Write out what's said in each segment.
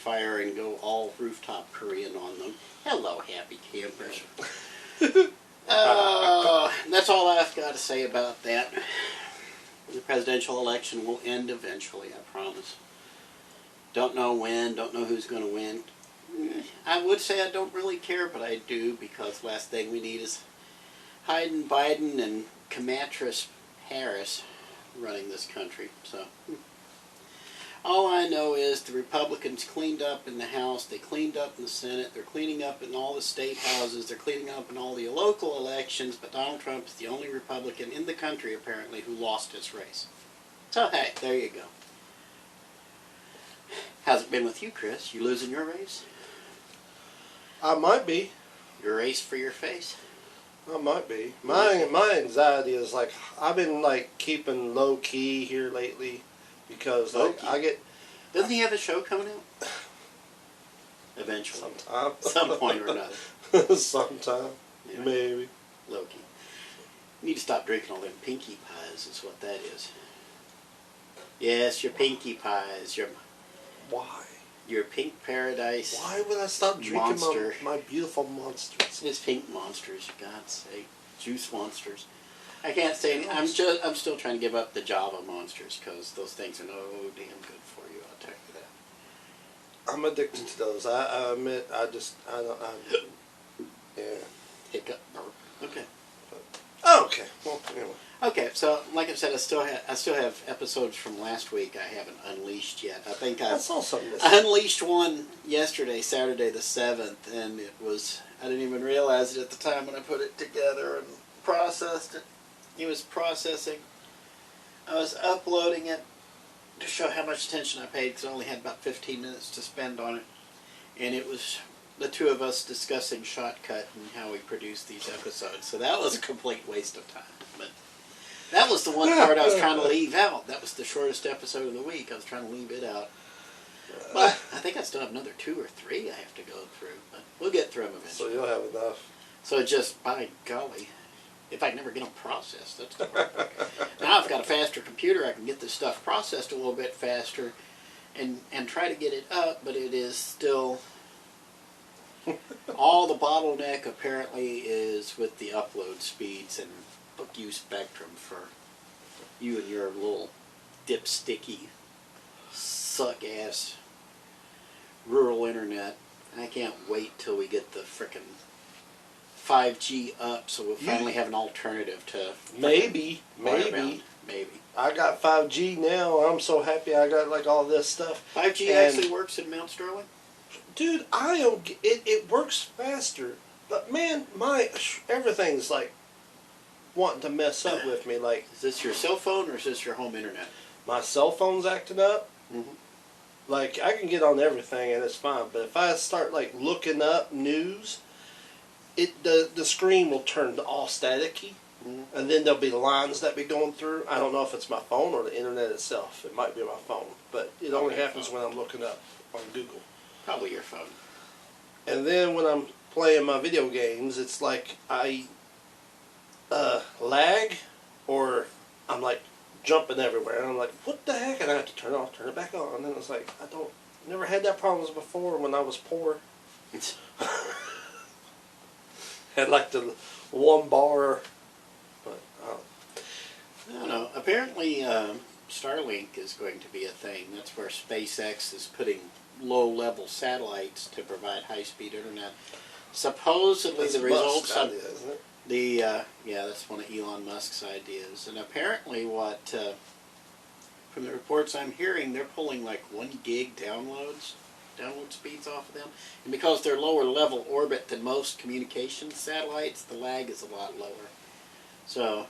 fire and go all rooftop Korean on them. Hello, happy campers. That's all I've got to say about that. The presidential election will end eventually, I promise. Don't know when, don't know who's going to win. I would say I don't really care, but I do, because last thing we need is Biden and Comatris Harris running this country. So all I know is the Republicans cleaned up in the House, they cleaned up in the Senate, they're cleaning up in all the state houses, they're cleaning up in all the local elections, but Donald Trump is the only Republican in the country, apparently, who lost his race. So, hey, there you go. How's it been with you, Chris? You losing your race? I might be. Your race for your face? I might be. My anxiety is like, I've been like keeping low key here lately because like I get. Doesn't he have a show coming out? Eventually. Sometime. Some point or another. Sometime. Yeah. Maybe. Low key. You need to stop drinking all them pinkie pies is what that is. Yes, your pinkie pies. Why? Your pink paradise. Why would I stop drinking my beautiful monsters? It's pink monsters, for God's sake. Juice monsters. I can't say I'm still trying to give up the Java monsters because those things are no damn good for you, I'll tell you that. I'm addicted to those. I admit, yeah. Hiccup. Okay. Okay. Well, anyway. Okay, so like I said, I still have episodes from last week I haven't unleashed yet. I think I saw something. I unleashed one yesterday, Saturday the 7th, and I didn't even realize it at the time when I put it together and processed it. It was processing. I was uploading it to show how much attention I paid because I only had about 15 minutes to spend on it, and it was the two of us discussing Shotcut and how we produce these episodes. So that was a complete waste of time. But that was the one part I was trying to leave out. That was the shortest episode of the week. I was trying to leave it out. But I think I still have another 2 or 3 I have to go through. But we'll get through them eventually. So you'll have enough. So just, by golly, if I can never get them processed, that's the problem. Now I've got a faster computer. I can get this stuff processed a little bit faster and try to get it up. But it is still... all the bottleneck apparently is with the upload speeds, and fuck you, Spectrum, for you and your little dipsticky, suck-ass rural internet. I can't wait till we get the frickin' 5G up so we'll finally have an alternative to... Maybe. I got 5G now. I'm so happy I got like all this stuff. 5G actually works in Mount Sterling? Dude, I don't get it. It works faster, but man, everything's like wanting to mess up with me. Like, is this your cell phone or is this your home internet? My cell phone's acting up. Like, I can get on everything and it's fine, but if I start like looking up news, the screen will turn all staticky, and then there'll be lines that be going through. I don't know if it's my phone or the internet itself. It might be my phone, but it only happens when I'm looking up on Google. Probably your phone. And then when I'm playing my video games, it's like I lag, or I'm like jumping everywhere, and I'm like, what the heck? And I have to turn it back on. And then it's like, never had that problems before when I was poor. Had like the 1 bar, but I don't know. Apparently, Starlink is going to be a thing. That's where SpaceX is putting low-level satellites to provide high-speed internet. Supposedly, the results of that's one of Elon Musk's ideas. And apparently, from the reports I'm hearing, they're pulling like 1 gig download speeds off of them. And because they're lower level orbit than most communication satellites, the lag is a lot lower. So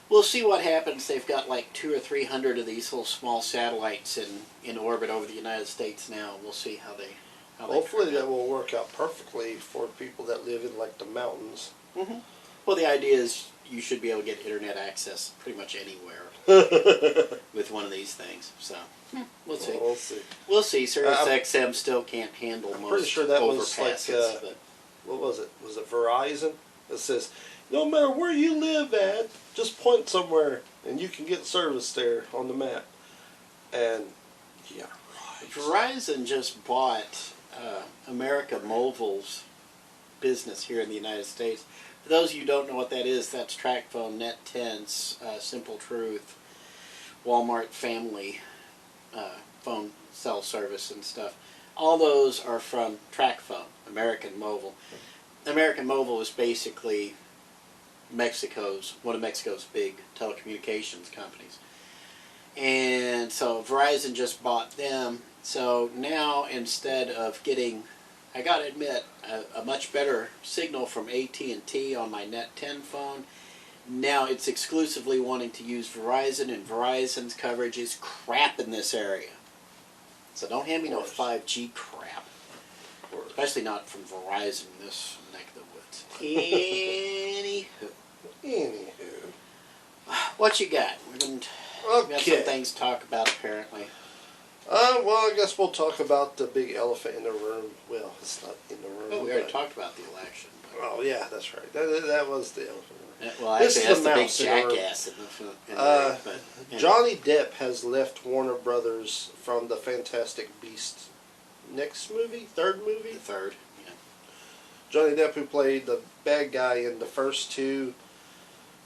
we'll see what happens. They've got like 200 or 300 of these little small satellites in orbit over the United States now. We'll see how they. Hopefully that will work out perfectly for people that live in like the mountains. Well, the idea is you should be able to get internet access pretty much anywhere with one of these things. So we'll see. We'll see. Sirius XM still can't handle most pretty sure that was like what was it? Was it Verizon? It says, no matter where you live at, just point somewhere and you can get service there on the map. And yeah, Verizon just bought America Mobile's business here in the United States. For those of you who don't know what that is, that's TracFone, NetTense, Simple Truth, Walmart Family phone cell service and stuff. All those are from TracFone, American Mobile. American Mobile is basically one of Mexico's big telecommunications companies. And so Verizon just bought them. So now instead of getting, I gotta admit, a much better signal from AT&T on my Net 10 phone, now it's exclusively wanting to use Verizon, and Verizon's coverage is crap in this area. So don't hand me no 5G crap. Especially not from Verizon in this neck of the woods. Anywho. What you got? We got some things to talk about, apparently. Well, I guess we'll talk about the big elephant in the room. Well, it's not in the room. Oh, we already talked about the election. Oh, yeah, that's right. That was the elephant. Well, actually, that's the big jackass in the room. But, Johnny Depp has left Warner Brothers from the Fantastic Beasts third movie? The third, yeah. Johnny Depp, who played the bad guy in the first two,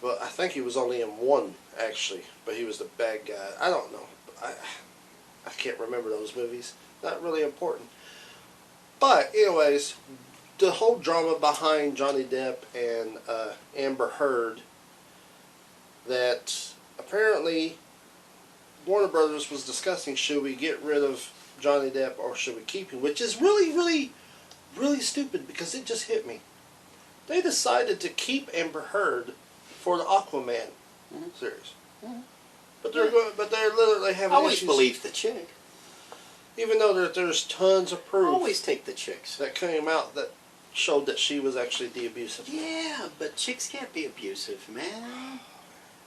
well, I think he was only in one, actually, but he was the bad guy. I don't know. I can't remember those movies. Not really important. But, anyways, the whole drama behind Johnny Depp and Amber Heard, that apparently Warner Brothers was discussing, should we get rid of Johnny Depp or should we keep him? Which is really, really, really stupid, because it just hit me. They decided to keep Amber Heard for the Aquaman series. Mm-hmm. But they're literally having always issues. believed the chick. Even though there's tons of proof. Always take the chicks. That came out that showed that she was actually the abusive one. Yeah, but chicks can't be abusive, man.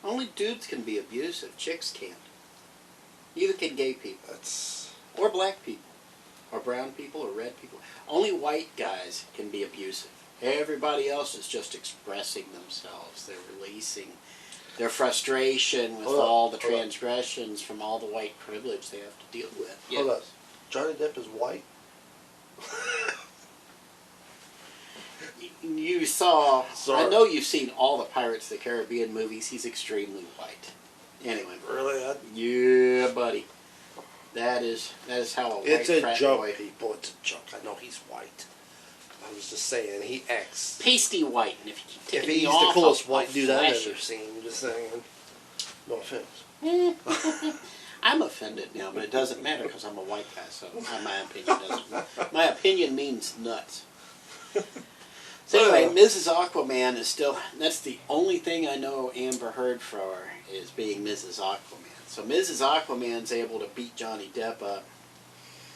Only dudes can be abusive. Chicks can't. Neither can gay people. Or black people. Or brown people or red people. Only white guys can be abusive. Everybody else is just expressing themselves. They're releasing their frustration with all the transgressions from all the white privilege they have to deal with. Yeah. Hold up. Johnny Depp is white? You saw... Sorry. I know you've seen all the Pirates of the Caribbean movies. He's extremely white. Anyway. Really? Yeah, buddy. That is how a white It's a frat joke, boy... people. It's a joke. I know he's white. I was just saying, he acts... Pasty white. And if you keep taking If he's me off, the coolest I'll white dude I've flash ever you. seen, just saying. No offense. I'm offended now, but it doesn't matter because I'm a white guy, so my opinion doesn't... My opinion means nuts. So anyway, Mrs. Aquaman is still... That's the only thing I know Amber Heard for, is being Mrs. Aquaman. So Mrs. Aquaman's able to beat Johnny Depp up.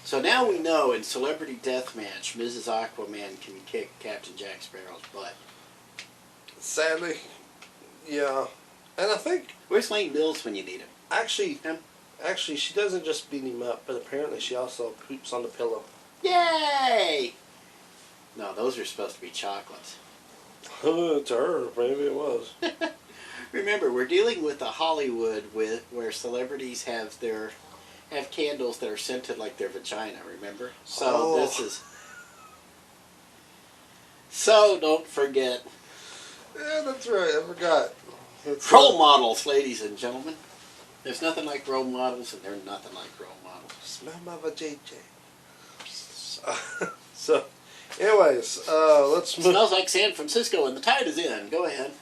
So now we know in Celebrity Deathmatch, Mrs. Aquaman can kick Captain Jack Sparrow's butt. Sadly, yeah. And I think... Where's Lane Mills when you need him? Actually, she doesn't just beat him up, but apparently she also poops on the pillow. Yay! No, those are supposed to be chocolates. To her, maybe it was. Remember, we're dealing with a Hollywood where celebrities have candles that are scented like their vagina, remember? So this is... So don't forget. Yeah, that's right. I forgot. Role models, ladies and gentlemen. There's nothing like role models, and there's nothing like role models. Smell my vajayjay. So, anyways, let's move. Smells like San Francisco, and the tide is in. Go ahead.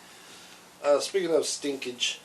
Speaking of stinkage,